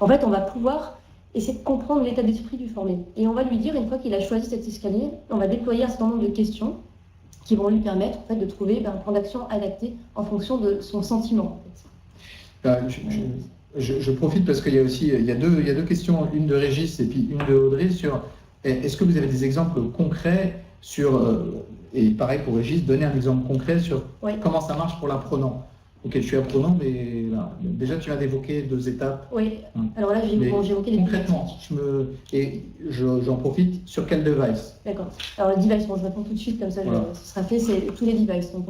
en fait, on va pouvoir essayer de comprendre l'état d'esprit du formé. Et on va lui dire, une fois qu'il a choisi cet escalier, on va déployer un certain nombre de questions qui vont lui permettre, en fait, de trouver un plan d'action adapté en fonction de son sentiment. En fait. Je profite parce qu'il y a aussi il y a deux questions, une de Régis et puis une de Audrey sur est-ce que vous avez des exemples concrets sur, et pareil pour Régis, donner un exemple concret sur comment ça marche pour l'apprenant. Ok, je suis apprenant, mais là, déjà tu viens d'évoquer 2 étapes. Oui, alors là j'ai évoqué les concrètement, j'en profite, sur quel device? D'accord, alors le device, je réponds tout de suite, comme ça ce sera fait, c'est tous les devices. Donc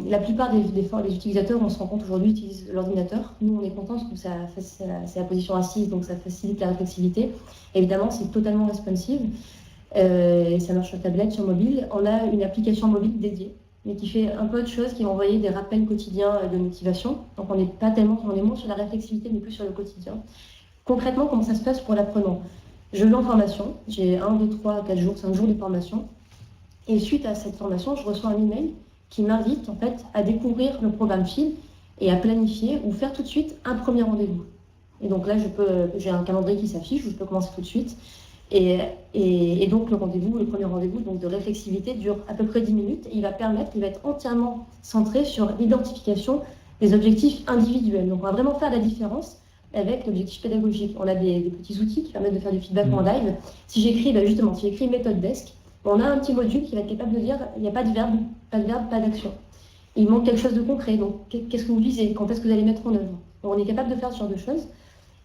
la plupart des utilisateurs, on se rend compte aujourd'hui, utilisent l'ordinateur. Nous, on est contents parce que c'est la position assise, donc ça facilite la réflexivité. Évidemment, c'est totalement responsive. Ça marche sur tablette, sur mobile. On a une application mobile dédiée, mais qui fait un peu de choses, qui va envoyer des rappels quotidiens de motivation. Donc, on est moins sur la réflexivité, mais plus sur le quotidien. Concrètement, comment ça se passe pour l'apprenant? Je vais en formation. J'ai 1, 2, 3, 4 jours, 5 jours de formation. Et suite à cette formation, je reçois un email qui m'invite en fait à découvrir le programme Fil et à planifier ou faire tout de suite un premier rendez-vous. Et donc là, j'ai un calendrier qui s'affiche où je peux commencer tout de suite. Et donc le premier rendez-vous donc de réflexivité dure à peu près 10 minutes. Et il va être entièrement centré sur l'identification des objectifs individuels. Donc on va vraiment faire la différence avec l'objectif pédagogique. On a des petits outils qui permettent de faire du feedback en live. Si j'écris méthode desk, on a un petit module qui va être capable de dire il n'y a pas de verbe, pas d'action. Il manque quelque chose de concret. Donc, qu'est-ce que vous visez? Quand est-ce que vous allez mettre en œuvre? Donc, on est capable de faire ce genre de choses.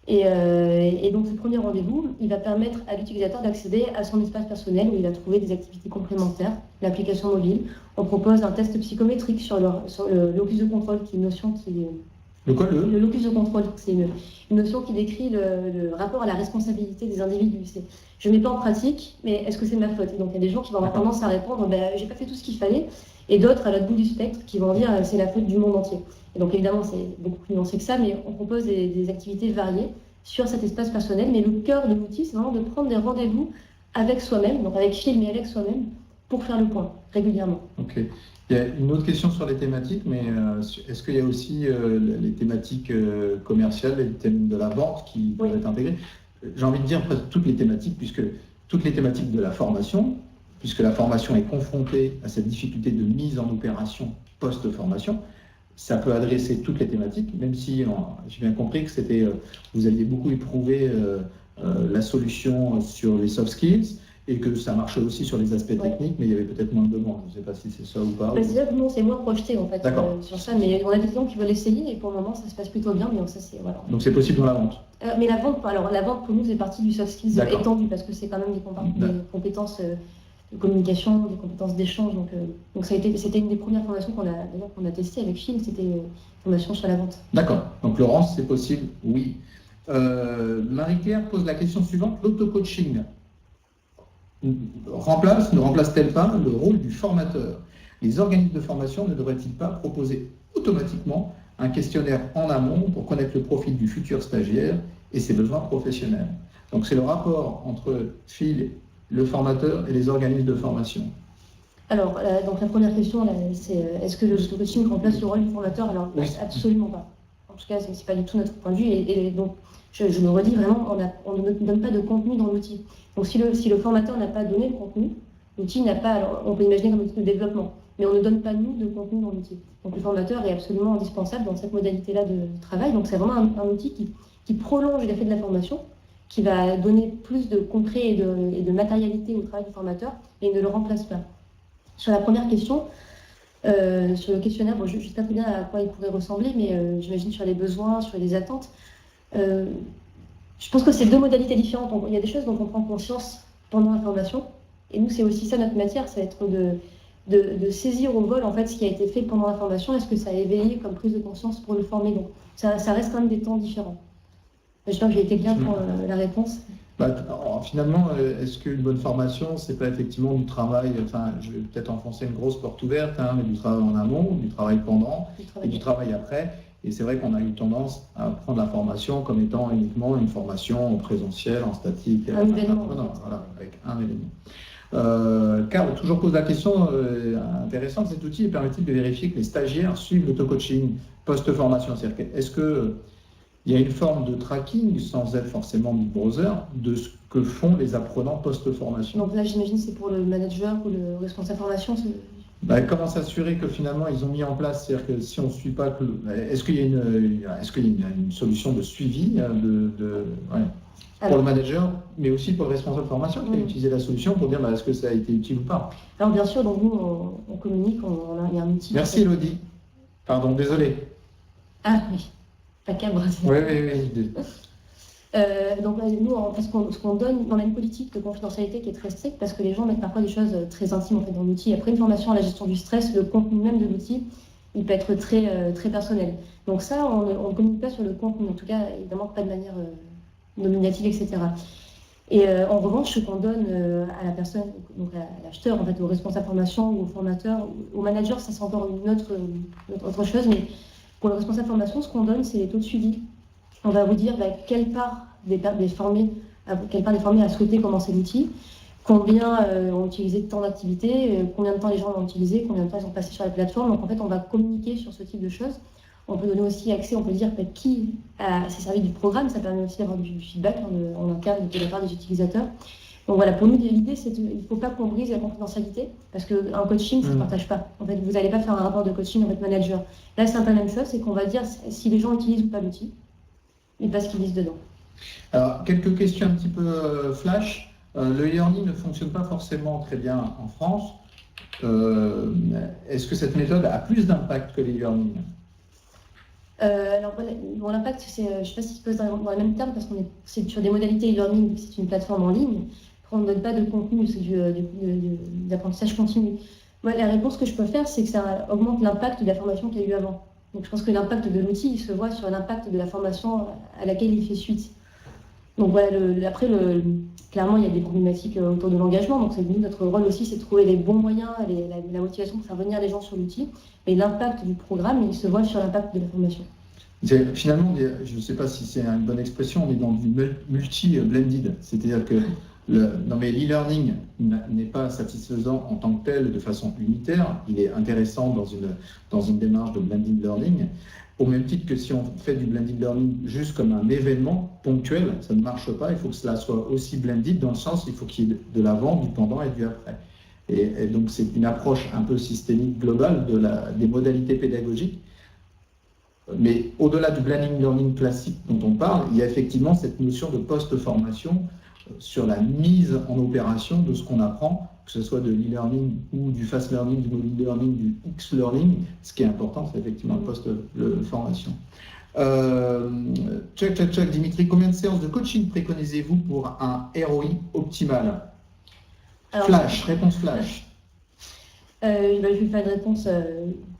Et donc, ce premier rendez-vous, il va permettre à l'utilisateur d'accéder à son espace personnel où il va trouver des activités complémentaires, l'application mobile. On propose un test psychométrique sur le locus de contrôle, qui est une notion qui est... Le locus de contrôle, c'est une notion qui décrit le rapport à la responsabilité des individus. Je ne mets pas en pratique, mais est-ce que c'est ma faute? Et donc il y a des gens qui vont avoir tendance à répondre j'ai pas fait tout ce qu'il fallait, et d'autres à l'autre bout du spectre qui vont dire c'est la faute du monde entier. Et donc évidemment c'est beaucoup plus nuancé que ça, mais on propose des activités variées sur cet espace personnel. Mais le cœur de l'outil, c'est vraiment de prendre des rendez-vous avec soi-même, donc avec Fil, mais avec soi-même, pour faire le point régulièrement. Ok. Il y a une autre question sur les thématiques, mais est-ce qu'il y a aussi les thématiques commerciales, les thèmes de la vente qui peuvent être intégrés? J'ai envie de dire presque toutes les thématiques, puisque toutes les thématiques de la formation, puisque la formation est confrontée à cette difficulté de mise en opération post-formation, ça peut adresser toutes les thématiques, même si j'ai bien compris que vous aviez beaucoup éprouvé la solution sur les soft skills, et que ça marchait aussi sur les aspects techniques, mais il y avait peut-être moins de demandes. Je ne sais pas si c'est ça ou pas. C'est-à-dire que non, c'est moins projeté en fait sur ça, mais on a des clients qui veulent essayer et pour le moment ça se passe plutôt bien. Mais ça, voilà. Donc c'est possible dans la vente. Mais la vente pour nous c'est partie du soft skills étendu parce que c'est quand même des compétences de communication, des compétences d'échange. Donc c'était une des premières formations qu'on a testées avec Phil, c'était une formation sur la vente. D'accord. Donc Laurence, c'est possible, oui. Marie-Claire pose la question suivante, l'auto-coaching ne remplace-t-elle pas le rôle du formateur? Les organismes de formation ne devraient-ils pas proposer automatiquement un questionnaire en amont pour connaître le profil du futur stagiaire et ses besoins professionnels? Donc c'est le rapport entre Phil, le formateur, et les organismes de formation. Alors, donc la première question, c'est est-ce que le coaching remplace le rôle du formateur? Alors, absolument pas. En tout cas, ce n'est pas du tout notre point de vue. Et donc, je me redis vraiment, on ne donne pas de contenu dans l'outil. Donc, si le formateur n'a pas donné le contenu, l'outil n'a pas, alors on peut imaginer comme outil de développement, mais on ne donne pas, nous, de contenu dans l'outil. Donc, le formateur est absolument indispensable dans cette modalité-là de travail. Donc, c'est vraiment un outil qui prolonge l'effet de la formation, qui va donner plus de concret et de matérialité au travail du formateur, et ne le remplace pas. Sur la première question, sur le questionnaire, je ne sais pas très bien à quoi il pourrait ressembler, mais j'imagine sur les besoins, sur les attentes. Je pense que c'est deux modalités différentes. Donc, il y a des choses dont on prend conscience pendant la formation, et nous, c'est aussi ça notre matière, ça va être de saisir au vol en fait ce qui a été fait pendant la formation, est-ce que ça a éveillé comme prise de conscience pour le former. Donc, ça reste quand même des temps différents. J'espère que j'ai été claire pour la réponse. Finalement, est-ce qu'une bonne formation, c'est pas effectivement du travail, enfin, je vais peut-être enfoncer une grosse porte ouverte, mais du travail en amont, du travail pendant et du travail après. Et c'est vrai qu'on a eu tendance à prendre la formation comme étant uniquement une formation en présentiel, en statique, avec un événement. Carl toujours pose la question intéressante, cet outil permet-il de vérifier que les stagiaires suivent l'auto-coaching post-formation? C'est-à-dire, est-ce qu'il y a une forme de tracking, sans être forcément du browser, de ce que font les apprenants post-formation? Donc là, j'imagine c'est pour le manager ou le responsable formation. Comment s'assurer que finalement ils ont mis en place, c'est-à-dire que si on ne suit pas, est-ce qu'il y a une solution de suivi pour le manager, mais aussi pour le responsable de formation qui a utilisé la solution pour dire est-ce que ça a été utile ou pas? Alors bien sûr, donc nous on communique, il y a un outil. Merci Elodie. Pardon, désolé. Ah oui, pas cabre. Oui. Donc nous, ce qu'on donne, on a une politique de confidentialité qui est très stricte parce que les gens mettent parfois des choses très intimes en fait, dans l'outil. Après une formation à la gestion du stress, le contenu même de l'outil, il peut être très personnel. Donc ça, on ne communique pas sur le contenu, en tout cas, évidemment pas de manière nominative, etc. Et en revanche, ce qu'on donne à la personne, donc à l'acheteur, en fait, au responsable formation ou au formateur, au manager, ça c'est encore une autre chose, mais pour le responsable formation, ce qu'on donne, c'est les taux de suivi. On va vous dire quelle part des formés a souhaité commencer l'outil, combien ont utilisé de temps d'activité, combien de temps les gens l'ont utilisé, combien de temps ils ont passé sur la plateforme. Donc en fait, on va communiquer sur ce type de choses. On peut donner aussi accès, on peut dire qui s'est servi du programme, ça permet aussi d'avoir du feedback en interne de la part des utilisateurs. Donc voilà, pour nous, l'idée, c'est qu'il ne faut pas qu'on brise la confidentialité, parce qu'un coaching, ça ne se partage pas. En fait, vous n'allez pas faire un rapport de coaching avec manager. Là, c'est un peu la même chose, c'est qu'on va dire si les gens utilisent ou pas l'outil, et pas ce qu'ils disent dedans. Alors, quelques questions un petit peu flash. Le e-learning ne fonctionne pas forcément très bien en France. Est-ce que cette méthode a plus d'impact que les e-learning? Alors, l'impact, je ne sais pas si se pose dans les mêmes termes, parce qu'on c'est sur des modalités e-learning, c'est une plateforme en ligne. On ne donne pas de contenu, c'est d'apprentissage continu. Moi, la réponse que je peux faire, c'est que ça augmente l'impact de la formation qu'il y a eu avant. Donc, je pense que l'impact de l'outil, il se voit sur l'impact de la formation à laquelle il fait suite. Donc, voilà, clairement, il y a des problématiques autour de l'engagement. Donc, notre rôle aussi, c'est de trouver les bons moyens, la motivation pour faire venir les gens sur l'outil. Mais l'impact du programme, il se voit sur l'impact de la formation. Finalement, je ne sais pas si c'est une bonne expression, on est dans du multi-blended. C'est-à-dire que Non, mais l'e-learning n'est pas satisfaisant en tant que tel de façon unitaire. Il est intéressant dans une démarche de blended learning. Au même titre que si on fait du blended learning juste comme un événement ponctuel, ça ne marche pas. Il faut que cela soit aussi blended dans le sens il faut qu'il y ait de l'avant, du pendant et du après. Et donc c'est une approche un peu systémique globale des modalités pédagogiques. Mais au-delà du blended learning classique dont on parle, il y a effectivement cette notion de post-formation sur la mise en opération de ce qu'on apprend, que ce soit de l'e-learning ou du fast learning, du mobile learning, du X-learning. Ce qui est important, c'est effectivement le post-formation. Dimitri, combien de séances de coaching préconisez-vous pour un ROI optimal? Alors, Flash, réponse flash. Je vais faire une réponse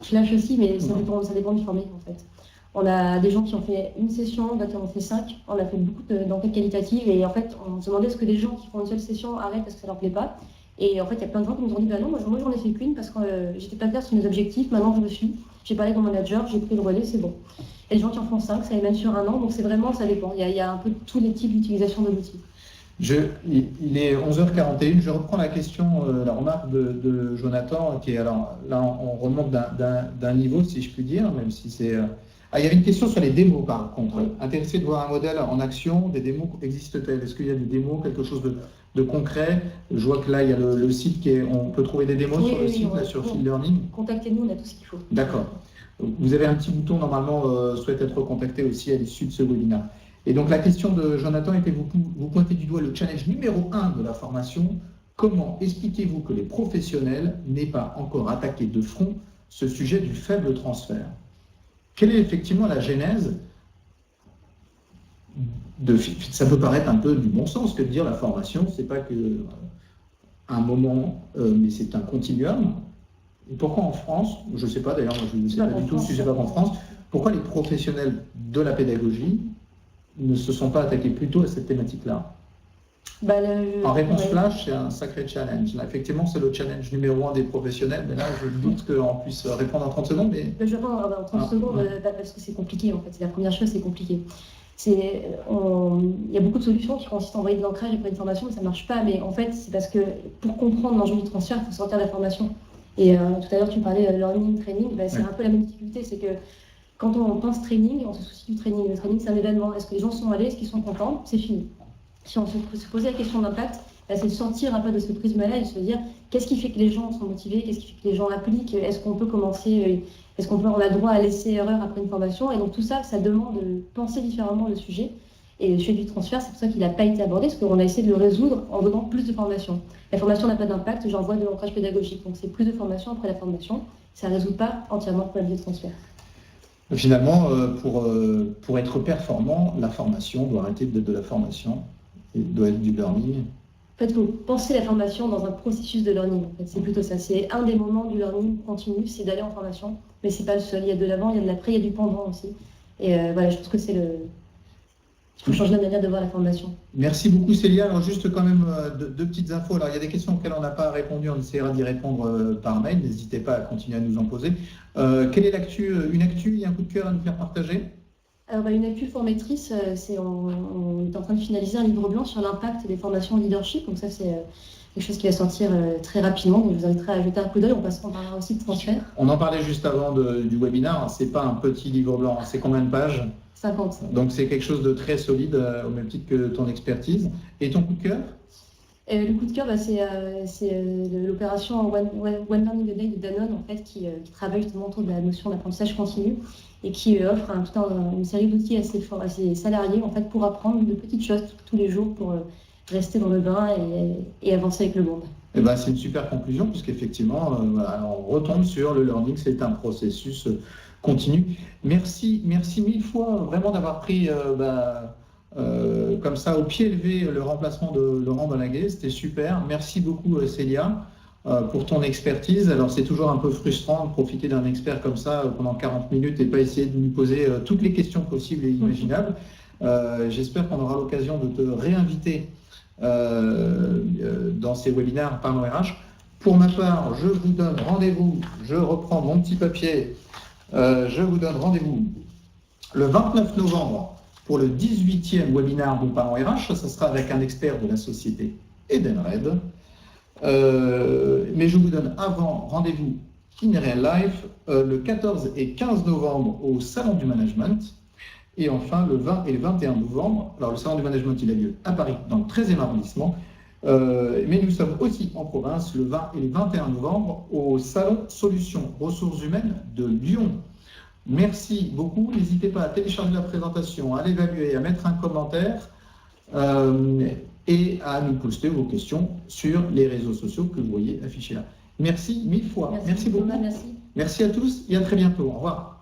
flash aussi, mais ça dépend du format en fait. On a des gens qui ont fait une session, d'autres qui en ont fait 5. On a fait beaucoup d'enquêtes qualitatives et en fait, on se demandait est-ce que les gens qui font une seule session arrêtent parce que ça leur plaît pas. Et en fait, il y a plein de gens qui nous ont dit bah non, moi j'en ai fait qu'une parce que j'étais pas claire sur mes objectifs. Maintenant je le suis. J'ai parlé avec mon manager, j'ai pris le relais, c'est bon. Et les gens qui en font 5, ça les mène sur un an. Donc c'est vraiment, ça dépend. Il y a un peu tous les types d'utilisation de l'outil. Il est 11h41, je reprends la question, la remarque de Jonathan, qui est, alors là on remonte d'un niveau, si je puis dire, même si c'est... il y avait une question sur les démos par contre. Oui. Intéressé de voir un modèle en action, des démos existent-elles? Est-ce qu'il y a des démos, quelque chose de concret? Je vois que là il y a le site on peut trouver des démos sur le site, là, sur Field Learning. Contactez-nous, on a tout ce qu'il faut. D'accord. Vous avez un petit bouton normalement, souhaite être contacté aussi à l'issue de ce webinaire. Et donc la question de Jonathan était, vous pointez du doigt le challenge numéro 1 de la formation. Comment expliquez-vous que les professionnels n'aient pas encore attaqué de front ce sujet du faible transfert? Quelle est effectivement la genèse ça peut paraître un peu du bon sens que de dire la formation, c'est pas que un moment, mais c'est un continuum. Et pourquoi en France, je ne sais pas d'ailleurs, je ne sais pas du tout si je ne sais pas qu'en France, pourquoi les professionnels de la pédagogie ne se sont pas attaqués plus tôt à cette thématique-là? En réponse flash, c'est un sacré challenge. Là, effectivement, c'est le challenge numéro 1 des professionnels, mais là, je doute qu'on puisse répondre en 30 secondes. Mais... Je vais répondre en 30 secondes parce que c'est compliqué, en fait. C'est la première chose, c'est compliqué. Il y a beaucoup de solutions qui consistent à envoyer de l'ancrage et pour une formation, mais ça ne marche pas. Mais en fait, c'est parce que pour comprendre l'enjeu du transfert, il faut sortir de la formation. Et tout à l'heure, tu parlais de learning, training, c'est un peu la même difficulté. C'est que quand on pense training, on se soucie du training. Le training, c'est un événement. Est-ce que les gens sont allés? Est-ce qu'ils sont contents? C'est fini. Si on se posait la question d'impact, c'est de sortir un peu de ce prisme-là et de se dire qu'est-ce qui fait que les gens sont motivés, qu'est-ce qui fait que les gens appliquent, est-ce qu'on peut commencer, on a le droit à laisser erreur après une formation? Et donc tout ça, ça demande de penser différemment le sujet. Et le sujet du transfert, c'est pour ça qu'il n'a pas été abordé, parce qu'on a essayé de le résoudre en donnant plus de formation. La formation n'a pas d'impact, j'envoie de l'ancrage pédagogique. Donc c'est plus de formation après la formation. Ça ne résout pas entièrement le problème du transfert. Finalement, pour être performant, la formation doit arrêter d'être de la formation. Il doit être du learning. En fait, il faut penser la formation dans un processus de learning. En fait. C'est plutôt ça. C'est un des moments du learning continu, c'est d'aller en formation. Mais ce n'est pas le seul. Il y a de l'avant, il y a de l'après, il y a du pendant aussi. Et voilà, je pense que c'est il faut changer la manière de voir la formation. Merci beaucoup Célia. Alors juste quand même deux petites infos. Alors il y a des questions auxquelles on n'a pas répondu, on essaiera d'y répondre par mail. N'hésitez pas à continuer à nous en poser. Quelle est l'actu? Une actu, il y a un coup de cœur à nous faire partager? Alors, une actu formatrice, on est en train de finaliser un livre blanc sur l'impact des formations en leadership. Donc ça, c'est quelque chose qui va sortir très rapidement. Donc je vous inviterai à jeter un coup d'œil. On parlera aussi de transfert. On en parlait juste avant du webinaire. C'est pas un petit livre blanc. C'est combien de pages? 50. Donc c'est quelque chose de très solide, au même titre que ton expertise. Et ton coup de cœur? Le coup de cœur, c'est l'opération One Learning a Day de Danone, en fait, qui travaille justement autour de la notion d'apprentissage continu et qui offre une série d'outils à ses salariés en fait, pour apprendre de petites choses tous les jours pour rester dans le bain et avancer avec le monde. C'est une super conclusion, puisqu'effectivement, on retombe sur le learning, c'est un processus continu. Merci mille fois vraiment d'avoir pris comme ça au pied levé le remplacement de Laurent Balaguet, c'était super. Merci beaucoup Célia pour ton expertise. Alors c'est toujours un peu frustrant de profiter d'un expert comme ça pendant 40 minutes et pas essayer de nous poser toutes les questions possibles et imaginables. J'espère qu'on aura l'occasion de te réinviter dans ces webinaires Parlons RH. Pour ma part, je vous donne rendez-vous, je reprends mon petit papier, je vous donne rendez-vous le 29 novembre pour le 18e webinaire de Parlons RH. Ça sera avec un expert de la société Edenred. Mais je vous donne avant rendez-vous in real life le 14 et 15 novembre au Salon du Management. Et enfin, le 20 et le 21 novembre, alors le Salon du Management, il a lieu à Paris, dans le 13e arrondissement. Mais nous sommes aussi en province le 20 et le 21 novembre au Salon Solutions Ressources Humaines de Lyon. Merci beaucoup. N'hésitez pas à télécharger la présentation, à l'évaluer, à mettre un commentaire et à nous poster vos questions sur les réseaux sociaux que vous voyez affichés là. Merci mille fois. Merci beaucoup. Merci. Merci à tous et à très bientôt. Au revoir.